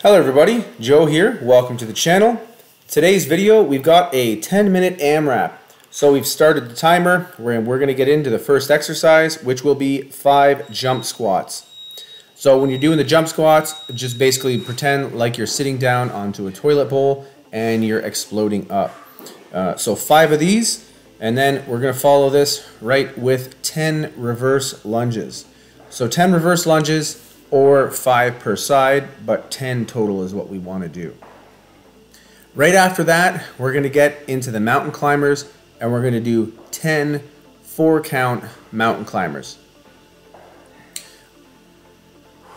Hello everybody, Joe here. Welcome to the channel. Today's video, we've got a 10-minute AMRAP. So we've started the timer. We're going to get into the first exercise, which will be 5 jump squats. So when you're doing the jump squats, just basically pretend like you're sitting down onto a toilet bowl and you're exploding up. So 5 of these, and then we're going to follow this right with 10 reverse lunges. So 10 reverse lunges, or 5 per side, but 10 total is what we want to do. Right after that, we're going to get into the mountain climbers, and we're going to do 10 4-count mountain climbers.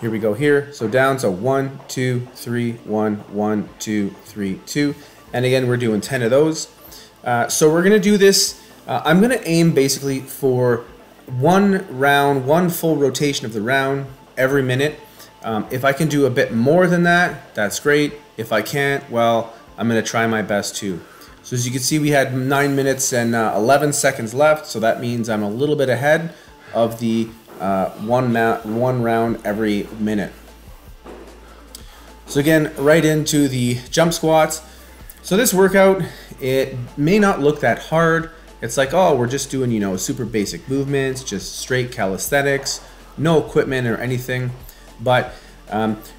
Here we go here. So down, so 1, 2, 3, 1, 1, 2, 3, 2. And again, we're doing 10 of those. So we're going to do this. I'm going to aim basically for one round, one full rotation of the round every minute. If I can do a bit more than that, that's great. If I can't, well, I'm going to try my best too. So as you can see, we had 9 minutes and 11 seconds left, so that means I'm a little bit ahead of the one round every minute. So again, right into the jump squats. So this workout, it may not look that hard. It's like, oh, we're just doing, you know, super basic movements, just straight calisthenics, no equipment or anything. But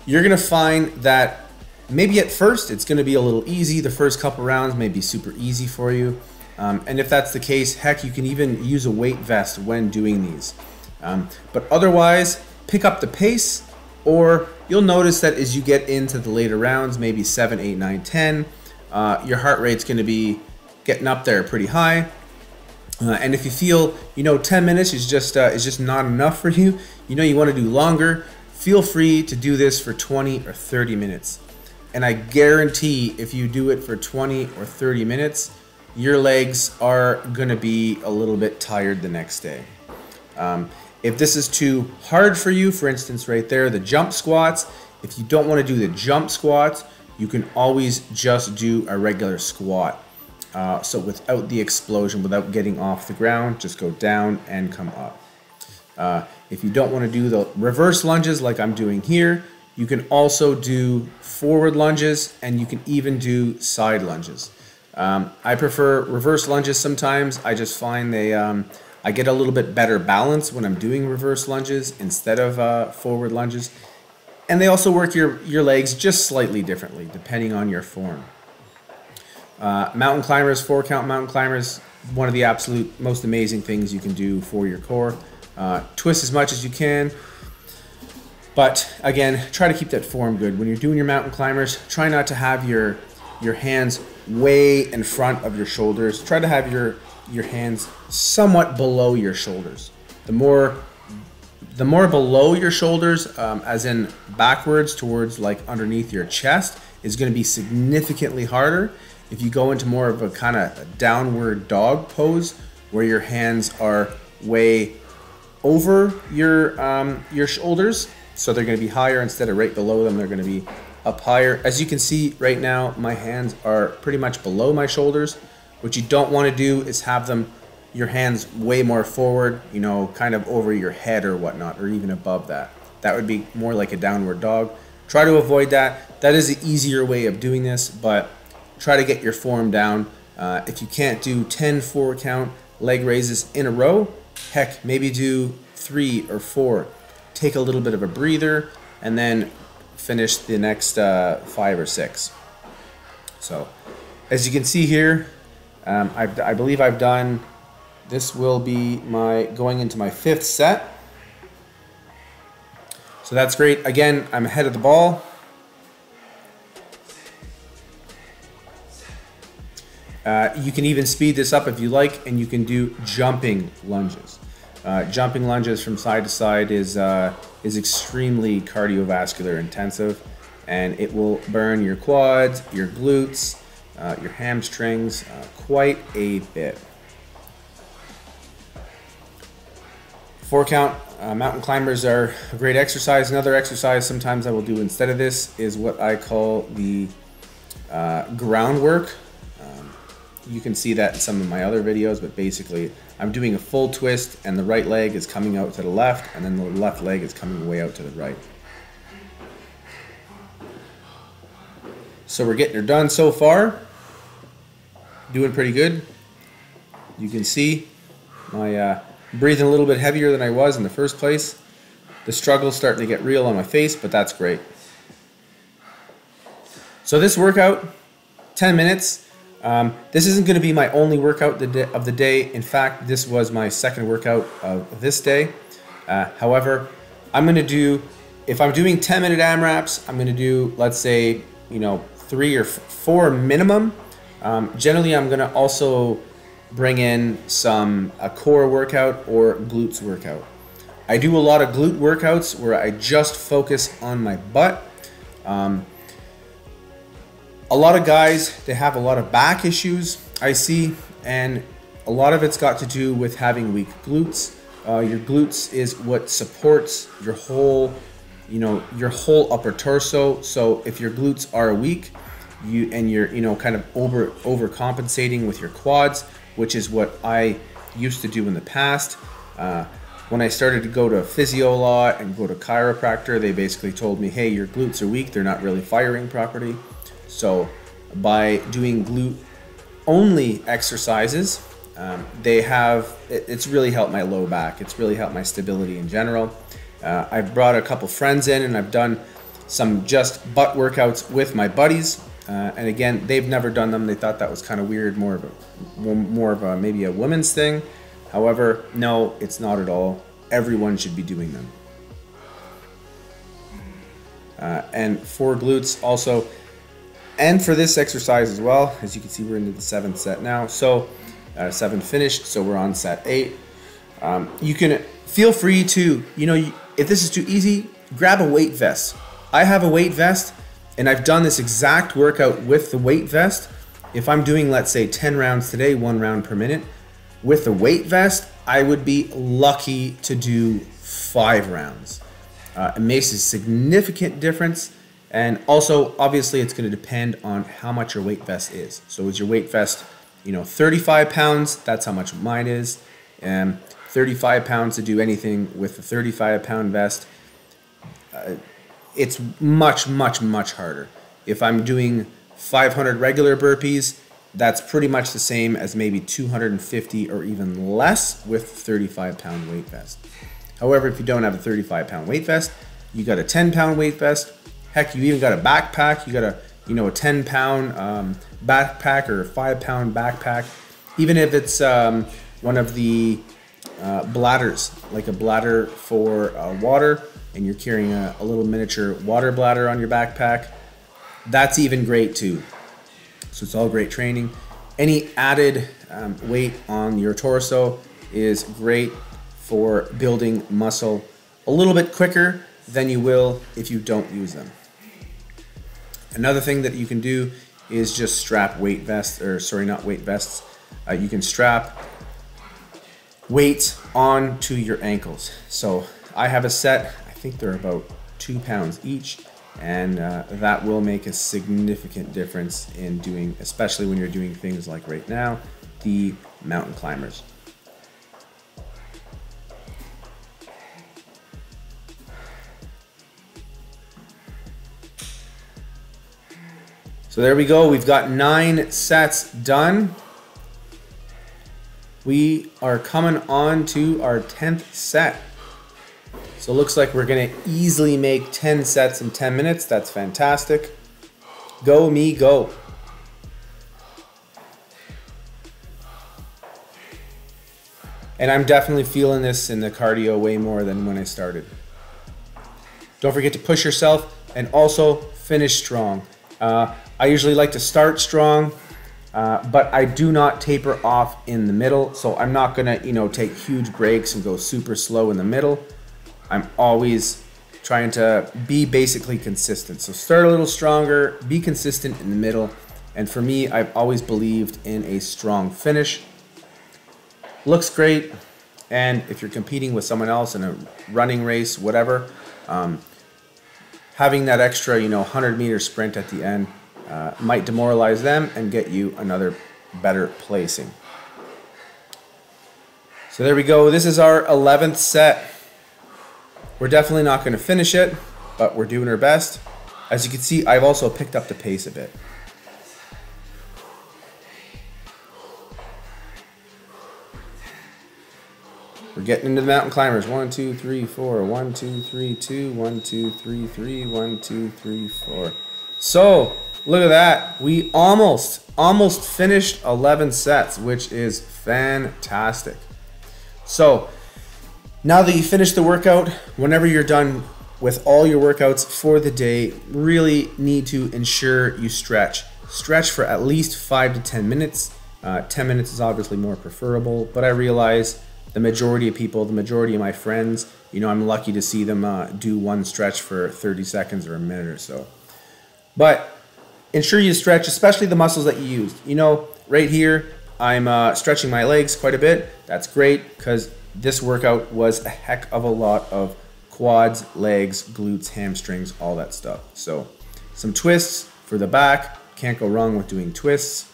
you're gonna find that maybe at first it's gonna be a little easy. The first couple rounds may be super easy for you. And if that's the case, heck, you can even use a weight vest when doing these. But otherwise, pick up the pace, or you'll notice that as you get into the later rounds, maybe 7, 8, 9, 10, your heart rate's gonna be getting up there pretty high. And if you feel, you know, 10 minutes is just not enough for you, you know, you want to do longer, feel free to do this for 20 or 30 minutes. And I guarantee if you do it for 20 or 30 minutes, your legs are going to be a little bit tired the next day. If this is too hard for you, for instance, right there, the jump squats, if you don't want to do the jump squats, you can always just do a regular squat. So without the explosion, without getting off the ground, just go down and come up. If you don't want to do the reverse lunges like I'm doing here, you can also do forward lunges, and you can even do side lunges. I prefer reverse lunges sometimes. I just find I get a little bit better balance when I'm doing reverse lunges instead of forward lunges. And they also work your legs just slightly differently depending on your form. Mountain climbers, 4-count mountain climbers, one of the absolute most amazing things you can do for your core. Twist as much as you can, but again, try to keep that form good. When you're doing your mountain climbers, try not to have your hands way in front of your shoulders. Try to have your hands somewhat below your shoulders. The more below your shoulders, as in backwards towards like underneath your chest, is going to be significantly harder. If you go into more of a kind of downward dog pose where your hands are way over your shoulders, so they're going to be higher instead of right below them, they're going to be up higher. As you can see right now, my hands are pretty much below my shoulders. What you don't want to do is have your hands way more forward, you know, kind of over your head or whatnot, or even above that. That would be more like a downward dog. Try to avoid that. That is the easier way of doing this, but try to get your form down. If you can't do 10 4-count leg raises in a row, heck, maybe do 3 or 4. Take a little bit of a breather and then finish the next 5 or 6. So as you can see here, I believe I've done, this will be going into my 5th set. So that's great. Again, I'm ahead of the ball. You can even speed this up if you like, and you can do jumping lunges. Jumping lunges from side to side is extremely cardiovascular intensive, and it will burn your quads, your glutes, your hamstrings quite a bit. 4-count mountain climbers are a great exercise. Another exercise sometimes I will do instead of this is what I call the groundwork. You can see that in some of my other videos, but basically I'm doing a full twist and the right leg is coming out to the left and then the left leg is coming way out to the right. So we're getting her done so far. Doing pretty good. You can see my breathing a little bit heavier than I was in the first place. The struggle's starting to get real on my face, but that's great. So this workout, 10 minutes. This isn't going to be my only workout of the day. In fact, this was my second workout of this day. However, I'm going to do, if I'm doing 10-minute AMRAPs, I'm going to do, let's say, 3 or 4 minimum. Generally, I'm going to also bring in a core workout or glutes workout. I do a lot of glute workouts where I just focus on my butt. A lot of guys, they have a lot of back issues, I see, and a lot of it's got to do with having weak glutes. Your glutes is what supports your whole, your whole upper torso. So if your glutes are weak, you're kind of overcompensating with your quads, which is what I used to do in the past. When I started to go to physio a lot and go to chiropractor, they basically told me, hey, your glutes are weak, they're not really firing properly. So by doing glute only exercises, it's really helped my low back. It's really helped my stability in general. I've brought a couple friends in and I've done some just butt workouts with my buddies. And again, they've never done them. They thought that was kind of weird, more of a maybe a women's thing. However, no, it's not at all. Everyone should be doing them. And for glutes also, and for this exercise as well, as you can see, we're into the 7th set now. So 7 finished, so we're on set 8. You can feel free to, if this is too easy, grab a weight vest. I have a weight vest, and I've done this exact workout with the weight vest. If I'm doing, let's say, 10 rounds today, 1 round per minute, with the weight vest, I would be lucky to do 5 rounds. It makes a significant difference. And also, obviously, it's going to depend on how much your weight vest is. So is your weight vest, 35 pounds? That's how much mine is. 35 pounds to do anything with a 35-pound vest. It's much, much, much harder. If I'm doing 500 regular burpees, that's pretty much the same as maybe 250 or even less with 35-pound weight vest. However, if you don't have a 35-pound weight vest, you got a 10-pound weight vest. Heck, you even got a backpack. You got a 10-pound backpack or a 5-pound backpack. Even if it's one of the bladders, like a bladder for water, and you're carrying a little miniature water bladder on your backpack, that's even great too. So it's all great training. Any added weight on your torso is great for building muscle a little bit quicker than you will if you don't use them. Another thing that you can do is just strap weight vests, or sorry, not weight vests. You can strap weights onto your ankles. So I have a set, I think they're about 2 pounds each, and that will make a significant difference in doing, especially when you're doing things like right now, the mountain climbers. So there we go, we've got 9 sets done. We are coming on to our 10th set. So it looks like we're gonna easily make 10 sets in 10 minutes. That's fantastic. Go me, go. And I'm definitely feeling this in the cardio way more than when I started. Don't forget to push yourself and also finish strong. I usually like to start strong, but I do not taper off in the middle. So I'm not gonna, take huge breaks and go super slow in the middle. I'm always trying to be basically consistent. So start a little stronger, be consistent in the middle. And for me, I've always believed in a strong finish. Looks great. And if you're competing with someone else in a running race, whatever, having that extra, 100-meter sprint at the end might demoralize them and get you another better placing. So there we go. This is our 11th set. We're definitely not going to finish it, but we're doing our best. As you can see, I've also picked up the pace a bit. We're getting into the mountain climbers. 1, 2, 3, 4. 1, 2, 3, 2. 1, 2, 3, 3. 1, 2, 3, 4. So, look at that. We almost finished 11 sets, which is fantastic. So, now that you finished the workout, whenever you're done with all your workouts for the day, really need to ensure you stretch. Stretch for at least 5 to 10 minutes. 10 minutes is obviously more preferable, but I realize the majority of people, the majority of my friends, you know, I'm lucky to see them do one stretch for 30 seconds or a minute or so. But ensure you stretch, especially the muscles that you used. You know, right here, I'm stretching my legs quite a bit. That's great because this workout was a heck of a lot of quads, legs, glutes, hamstrings, all that stuff. So some twists for the back. Can't go wrong with doing twists.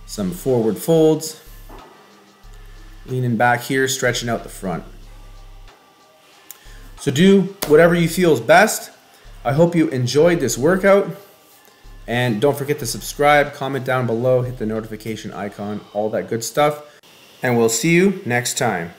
Some forward folds. Leaning back here, stretching out the front. So do whatever you feel is best. I hope you enjoyed this workout. And don't forget to subscribe, comment down below, hit the notification icon, all that good stuff. And we'll see you next time.